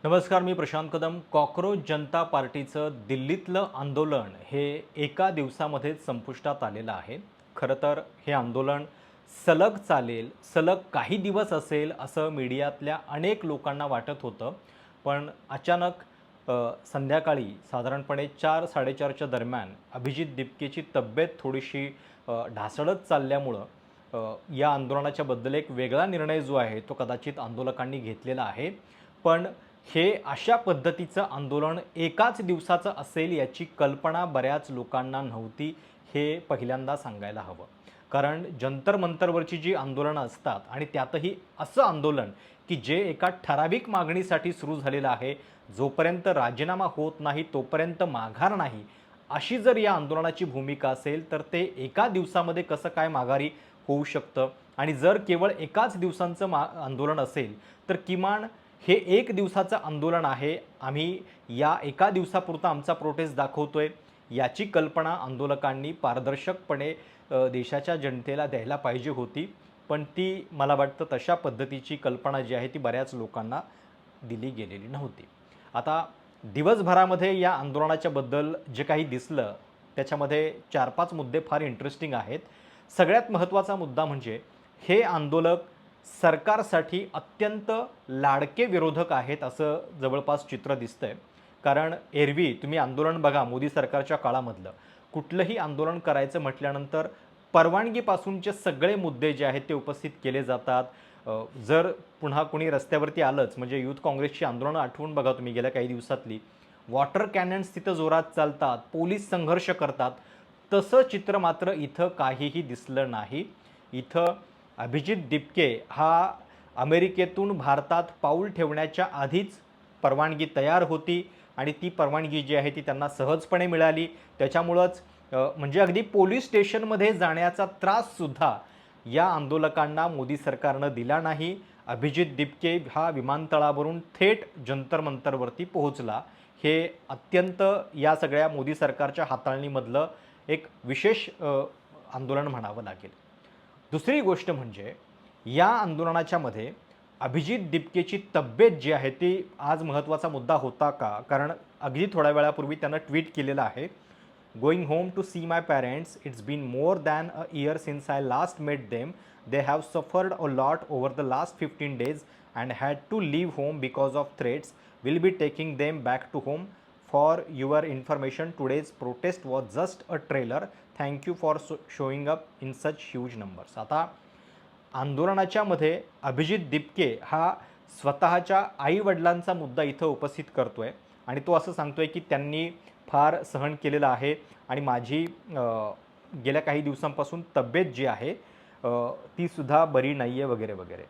नमस्कार, मी प्रशांत कदम. कॉकरोच जनता पार्टीचं दिल्लीतलं आंदोलन हे एका दिवसामध्येच संपुष्टात आलेलं आहे. खरं तर हे आंदोलन सलग चालेल, सलग काही दिवस असेल असं मीडियातल्या अनेक लोकांना वाटत होतं. पण अचानक संध्याकाळी साधारणपणे 4-4:30च्या दरम्यान अभिजित दिपकेची तब्येत थोडीशी ढासळत चालल्यामुळं या आंदोलनाच्या बद्दल एक वेगळा निर्णय जो आहे तो कदाचित आंदोलकांनी घेतलेला आहे. पण हे अशा पद्धतीचं आंदोलन एकाच दिवसाचं असेल याची कल्पना बऱ्याच लोकांना नव्हती, हे पहिल्यांदा सांगायला हवं. कारण जंतर मंतरवरची जी आंदोलनं असतात आणि त्यातही असं आंदोलन की जे एका ठराविक मागणीसाठी सुरू झालेलं आहे, जोपर्यंत राजीनामा होत नाही तोपर्यंत माघार नाही, अशी जर या आंदोलनाची भूमिका असेल तर ते एका दिवसामध्ये कसं काय माघारी होऊ शकतं. आणि जर केवळ एकाच दिवसांचं आंदोलन असेल तर किमान हे एक दिवसाचं आंदोलन आहे, आम्ही या एका दिवसापुरता आमचा प्रोटेस्ट दाखवतोय, याची कल्पना आंदोलकांनी पारदर्शकपणे देशाच्या जनतेला द्यायला पाहिजे होती. पण ती मला वाटतं तशा पद्धतीची कल्पना जी आहे ती बऱ्याच लोकांना दिली गेलेली नव्हती. आता दिवसभरामध्ये या आंदोलनाच्या बद्दल जे काही दिसलं त्याच्यामध्ये 4-5 मुद्दे फार इंटरेस्टिंग आहेत. सगळ्यात महत्त्वाचा मुद्दा म्हणजे हे आंदोलक सरकारसाठी अत्यंत लाडके विरोधक आहेत असं जवळपास चित्र दिसतंय. कारण एरवी तुम्ही आंदोलन बघा मोदी सरकारच्या काळामधलं, कुठलंही आंदोलन करायचं म्हटल्यानंतर परवानगीपासूनचे सगळे मुद्दे जे आहेत ते उपस्थित केले जातात. जर पुन्हा कुणी रस्त्यावरती आलंच म्हणजे युथ काँग्रेसची आंदोलनं आठवून बघा तुम्ही गेल्या काही दिवसातली. वॉटर कॅनन्स तिथं जोरात चालतात, पोलीस संघर्ष करतात. तसं चित्र मात्र इथं काहीही दिसलं नाही. इथं अभिजित दिपके हा अमेरिकेतून भारतात पाऊल ठेवण्याच्या आधीच परवानगी तयार होती आणि ती परवानगी जी आहे ती त्यांना सहजपणे मिळाली. त्याच्यामुळंच म्हणजे अगदी पोलीस स्टेशनमध्ये जाण्याचा त्राससुद्धा या आंदोलकांना मोदी सरकारनं दिला नाही. अभिजित दिपके हा विमानतळावरून थेट जंतर मंतरवरती पोहोचला. हे अत्यंत या सगळ्या मोदी सरकारच्या हाताळणीमधलं एक विशेष आंदोलन म्हणावं लागेल. दुसरी गोष्ट म्हणजे या आंदोलनाच्या मध्ये अभिजित दिपकेची तब्येत जी आहे ती आज महत्त्वाचा मुद्दा होता का? कारण अगदी थोड्या वेळापूर्वी त्यानं ट्विट केलेलं आहे, going home to see my parents, it's been more than a year since I last met them. They have suffered a lot over the last 15 days and had to leave home because of threats. Will be taking them back to home. For your information, today's protest was just a trailer. Thank you for showing up in such huge numbers. आता आंदोलनाच्या मध्ये अभिजित दिपके हा स्वतःच्या आईवडिलांचा मुद्दा इथं उपस्थित करतोय आणि तो असं सांगतोय की त्यांनी फार सहन केलेलं आहे आणि माझी गेल्या काही दिवसांपासून तब्येत जी आहे ती सुद्धा बरी नाही आहे वगैरे वगैरे.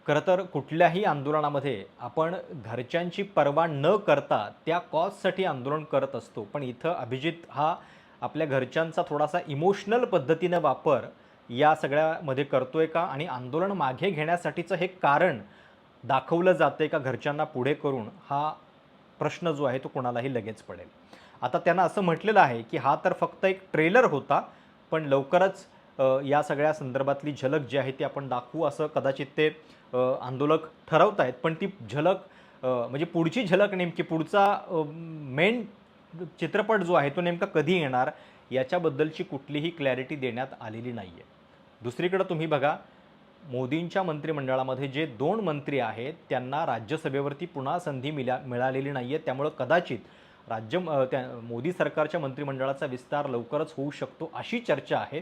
खरं तर कुठल्याही आंदोलनामध्ये आपण घरच्यांची पर्वा न करता त्या कॉजसाठी आंदोलन करत असतो. पण इथं अभिजित हा आपल्या घरच्यांचा थोडासा इमोशनल पद्धतीनं वापर या सगळ्यामध्ये करतोय का? आणि आंदोलन मागे घेण्यासाठीचं हे कारण दाखवलं जातंय का घरच्यांना पुढे करून? हा प्रश्न जो आहे तो कोणालाही लगेच पडेल. आता त्यांना असं म्हटलेलं आहे की हा तर फक्त एक ट्रेलर होता, पण लवकरच या सगळ्या संदर्भातली झलक जी आहे ती आपण दाखवू असं कदाचित ते आंदोलक ठरवत आहेत. पण ती झलक म्हणजे पुढची झलक नेमकी पुढचा मेन चित्रपट जो आहे तो नेमका कधी येणार याच्याबद्दलची कुठलीही क्लॅरिटी देण्यात आलेली नाही आहे. दुसरीकडे तुम्ही बघा, मोदींच्या मंत्रिमंडळामध्ये जे 2 मंत्री आहेत त्यांना राज्यसभेवरती पुन्हा संधी मिळालेली नाही आहे. त्यामुळं कदाचित त्या मोदी सरकारच्या मंत्रिमंडळाचा विस्तार लवकरच होऊ शकतो अशी चर्चा आहे.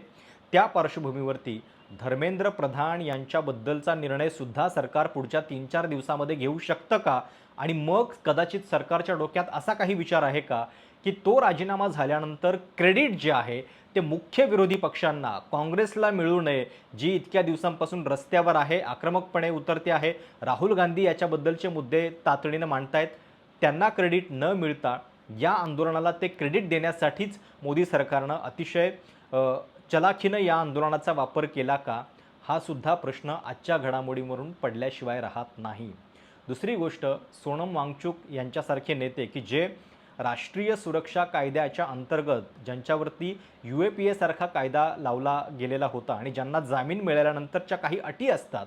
त्या पार्श्वभूमीवरती धर्मेंद्र प्रधान यांच्याबद्दलचा निर्णयसुद्धा सरकार पुढच्या 3-4 दिवसामध्ये घेऊ शकतं का? आणि मग कदाचित सरकारच्या डोक्यात असा काही विचार आहे का की तो राजीनामा झाल्यानंतर क्रेडिट जे आहे ते मुख्य विरोधी पक्षांना, काँग्रेसला मिळू नये, जी इतक्या दिवसांपासून रस्त्यावर आहे, आक्रमकपणे उतरते आहे, राहुल गांधी याच्याबद्दलचे मुद्दे तातडीनं मांडतायत, त्यांना क्रेडिट न मिळता या आंदोलनाला ते क्रेडिट देण्यासाठीच मोदी सरकारनं अतिशय चलाखीनं या आंदोलनाचा वापर केला का? हा सुद्धा प्रश्न आजच्या घडामोडीवरून पडल्याशिवाय राहत नाही. दुसरी गोष्ट, सोनम वांगचुक यांच्यासारखे नेते की जे राष्ट्रीय सुरक्षा कायद्याच्या अंतर्गत ज्यांच्यावरती UAPA सारखा कायदा लावला गेलेला होता आणि ज्यांना जामीन मिळाल्यानंतरच्या काही अटी असतात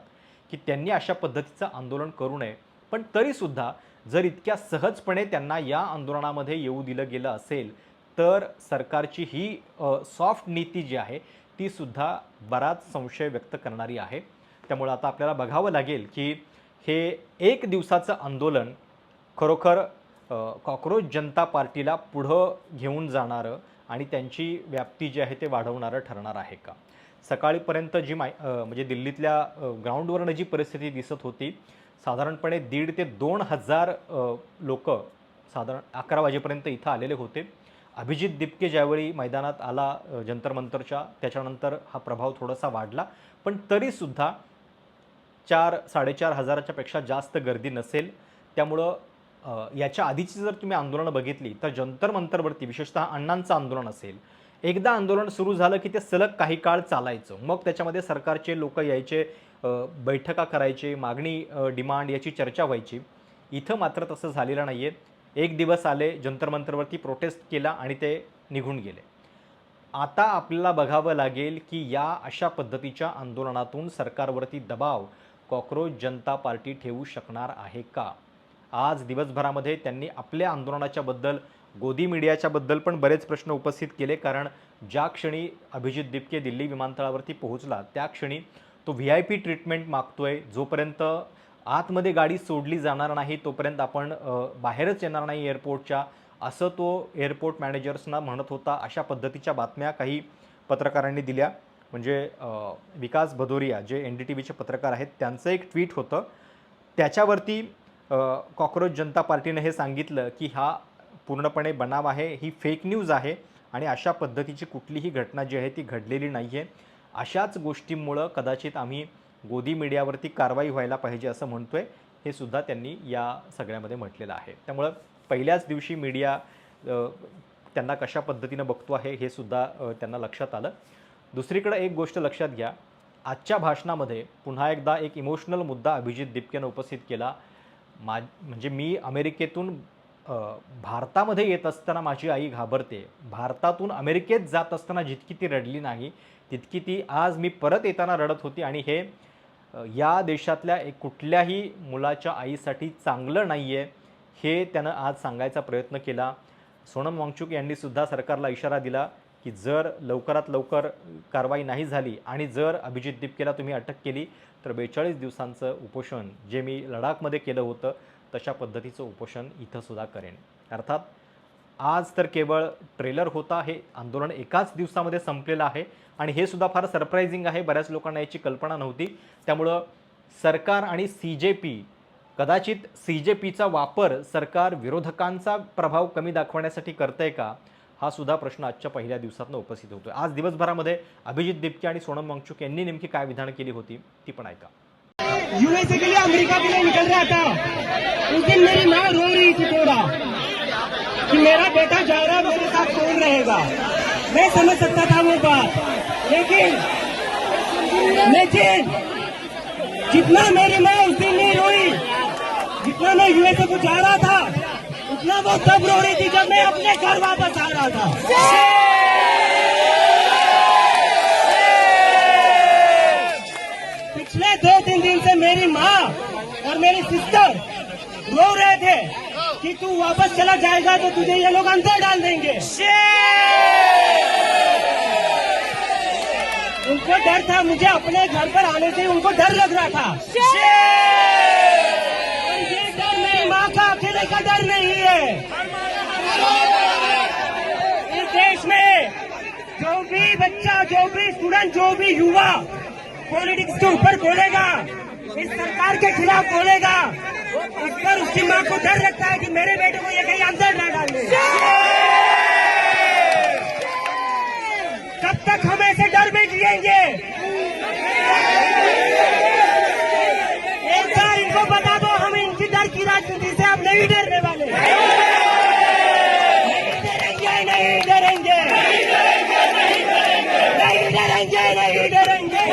की त्यांनी अशा पद्धतीचं आंदोलन करू नये. पण तरीसुद्धा जर इतक्या सहजपणे त्यांना या आंदोलनामध्ये येऊ दिलं गेलं असेल तर सरकारची ही सॉफ्ट नीती जी आहे ती सुद्धा बराच संशय व्यक्त करणारी आहे. त्यामुळे आता आपल्याला बघावं लागेल की हे एक दिवसाचं आंदोलन खरोखर कॉक्रोच जनता पार्टीला पुढं घेऊन जाणारं आणि त्यांची व्याप्ती जी आहे ते वाढवणारं ठरणार आहे का? सकाळीपर्यंत जी म्हणजे दिल्लीतल्या ग्राउंडवरनं जी परिस्थिती दिसत होती, साधारणपणे 1,500 ते 2,000 लोक साधारण 11 वाजेपर्यंत इथं आलेले होते. अभिजित दिपके ज्यावेळी मैदानात आला जंतर मंतरच्या, त्याच्यानंतर हा प्रभाव थोडासा वाढला, पण तरीसुद्धा 4-4.5 हजाराच्या पेक्षा जास्त गर्दी नसेल. त्यामुळं याच्या आधीची जर तुम्ही आंदोलनं बघितली तर जंतर मंतरवरती विशेषतः अण्णांचं आंदोलन असेल, एकदा आंदोलन सुरू झालं की ते सलग काही काळ चालायचं. मग त्याच्यामध्ये सरकारचे लोक यायचे, बैठका करायचे, मागणी डिमांड याची चर्चा व्हायची. इथं मात्र तसं झालेलं नाही आहे. एक दिवस आले, जंतर मंतरवरती प्रोटेस्ट केला आणि ते निघून गेले. आता आपल्याला बघावं लागेल की या अशा पद्धतीच्या आंदोलनातून सरकारवरती दबाव कॉक्रोच जनता पार्टी ठेवू शकणार आहे का? आज दिवसभरामध्ये त्यांनी आपल्या आंदोलनाच्या बद्दल, गोदी मीडियाच्या बद्दल पण बरेच प्रश्न उपस्थित केले. कारण ज्या क्षणी अभिजित दिपके दिल्ली विमानतळावरती पोहोचला त्या क्षणी तो VIP ट्रीटमेंट मागतोय, जोपर्यंत आतमध्ये गाडी सोडली जाणार नाही तोपर्यंत आपण बाहेरच येणार नाही एअरपोर्टच्या, असं तो एअरपोर्ट मॅनेजर्सना म्हणत होता. अशा पद्धतीच्या बातम्या काही पत्रकारांनी दिल्या. म्हणजे विकास भदौरिया जे NDTVचे पत्रकार आहेत त्यांचं एक ट्विट होतं, त्याच्यावरती कॉक्रोच जनता पार्टीने हे सांगितलं की हा पूर्णपणे बनाव आहे, ही फेक न्यूज आहे आणि अशा पद्धतीची कुठलीही घटना जी आहे ती घडलेली नाही आहे. अशाच गोष्टींमुळं कदाचित आम्ही गोदी मीडियावरती कारवाई व्हायला पाहिजे असं म्हणतोय, हे सुद्धा त्यांनी या सगळ्यामध्ये म्हटलेलं आहे. त्यामुळं पहिल्याच दिवशी मीडिया त्यांना कशा पद्धतीनं बघतो आहे हे सुद्धा त्यांना लक्षात आलं. दुसरीकडे एक गोष्ट लक्षात घ्या, आजच्या भाषणामध्ये पुन्हा एकदा एक इमोशनल मुद्दा अभिजित दिपकेनं उपस्थित केला. म्हणजे मी अमेरिकेतून भारतामध्ये येत असताना माझी आई घाबरते, भारतातून अमेरिकेत जात असताना जितकी ती रडली नाही तितकी ती आज मी परत येताना रडत होती आणि हे या देशातल्या कुठल्याही मुलाच्या आईसाठी चांगलं नाही आहे, हे त्यानं आज सांगायचा प्रयत्न केला. सोनम वांगचुक यांनी सुद्धा सरकारला इशारा दिला की जर लवकरात लवकर कारवाई नाही झाली आणि जर अभिजित दिपकेला तुम्ही अटक केली तर 42 दिवसांचं उपोषण जे मी लडाखमध्ये केलं होतं तशा पद्धतीचं उपोषण इथं सुद्धा करेन. अर्थात आज तर केवळ ट्रेलर होता, हे आंदोलन एकाच दिवसामध्ये संपलेलं आहे आणि हे सुद्धा फार सरप्रायझिंग आहे. बऱ्याच लोकांना याची कल्पना नव्हती. त्यामुळं सरकार आणि CJP, कदाचित CJPचा वापर सरकार विरोधकांचा प्रभाव कमी दाखवण्यासाठी करतंय का, हा सुद्धा प्रश्न आजच्या पहिल्या दिवसातनं उपस्थित होतोय. आज दिवसभरामध्ये अभिजित दिपके आणि सोनम वांगचुक यांनी नेमकी काय विधान केली होती ती पण ऐका. USA के लिए, अमेरिका के लिए निकल रहा था, उस दिन मेरी माँ रो रही थी थोड़ा कि मेरा बेटा जा रहा, मेरे साथ कौन रहेगा. मैं समझ सकता था वो बात, लेकिन जितना मेरी माँ उस दिन नहीं रोई, जितना मैं USA को जा रहा था उतना वो तब रो रही थी जब मैं अपने घर वापस आ रहा था. पिछले 2-3 दिन से मेरी माँ और मेरी सिस्टर रो रहे थे कि तू वापस चला जाएगा तो तुझे ये लोग अंदर डाल देंगे. उनको डर था, मुझे अपने घर पर आने से उनको डर लग रहा था. ये डर मेरी माँ का अकेले का डर नहीं है. इस देश में जो भी बच्चा, जो भी स्टूडेंट, जो भी युवा पॉलिटिक्स के ऊपर बोलेगा, इस सरकार के खिलाफ बोलेगा, उस पर उसकी माँ को डर लगता है कि मेरे बेटे को ये कहीं अंदर न डाले. कब तक हम ऐसे डर में जिएंगे? एक बार इनको बता दो, हम इनकी डर की राजनीति से अब नहीं डरने वाले. नहीं डरेंगे, नहीं डरेंगे, नहीं डरेंगे, नहीं डरेंगे,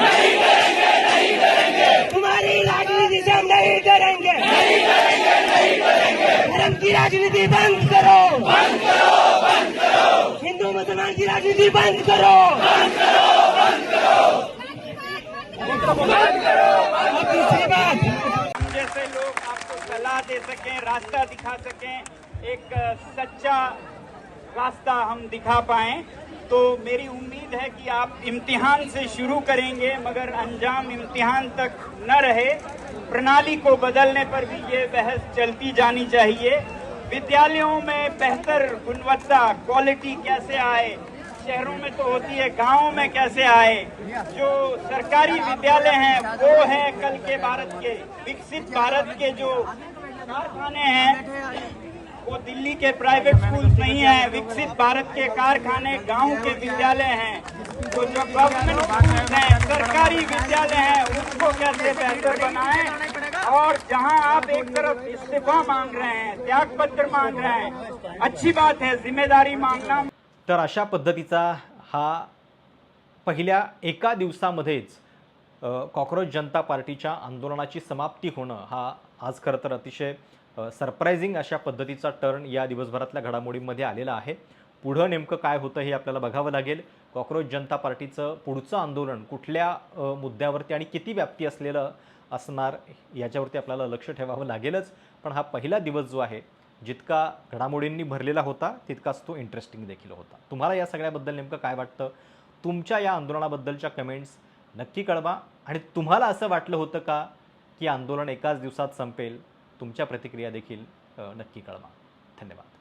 नहीं डरेंगे. तुम्हारी राजनीति से हम नहीं डरेंगे. धर्म की राजनीति बंद करो, बंद करो, बंद करो. हिंदू मुसलमान की राजनीति बंद करो, बंद करो, बंद करो, बंद करो. और दूसरी बात, जैसे लोग आपको सलाह दे सकें, रास्ता दिखा सकें, एक सच्चा रास्ता हम दिखा पाएं। तो मेरी उम्मीद है कि आप इम्तिहान से शुरू करेंगे मगर अंजाम इम्तिहान तक न रहे। प्रणाली को बदलने पर भी ये बहस चलती जानी चाहिए। विद्यालयों में बेहतर गुणवत्ता, क्वालिटी कैसे आए, शहरों में तो होती है, गांवों में कैसे आए। जो सरकारी विद्यालय हैं वो है कल के भारत के, विकसित भारत के जो कारखाने हैं वो दिल्ली के प्राइवेट स्कूल्स नहीं है। विकसित भारत के कारखाने गांव के विद्यालय हैं। तो जो गवर्नमेंट स्कूल्स हैं, सरकारी विद्यालय हैं, उसको कैसे बेहतर बनाएं। और जहां आप एक तरफ इस्तीफा मांग रहे हैं, त्याग पत्र मांग रहे हैं, अच्छी बात है, जिम्मेदारी मांगना। तर अशा पद्धतीचा हा पहिल्या एका दिवसामध्येच कॉक्रोच जनता पार्टीच्या आंदोलनाची समाप्ती होणं हा आज खरं तर अतिशय सरप्रायझिंग अशा पद्धतीचा टर्न या दिवसभरातल्या घडामोडींमध्ये आलेला आहे. पुढं नेमकं काय होतं हे आपल्याला बघावं लागेल. कॉक्रोच जनता पार्टीचं पुढचं आंदोलन कुठल्या मुद्द्यावरती आणि किती व्याप्ती असलेलं असणार याच्यावरती आपल्याला लक्ष ठेवावं लागेलच. पण हा पहिला दिवस जो आहे जितका घडामोडींनी भरलेला होता तितकाच तो इंटरेस्टिंग देखील होता. तुम्हाला या सगळ्याबद्दल नेमकं काय वाटतं? तुमच्या या आंदोलनाबद्दलच्या कमेंट्स नक्की कळवा. आणि तुम्हाला असं वाटलं होतं का की आंदोलन एकाच दिवसात संपेल? तुमच्या प्रतिक्रिया देखील नक्की कळवा. धन्यवाद.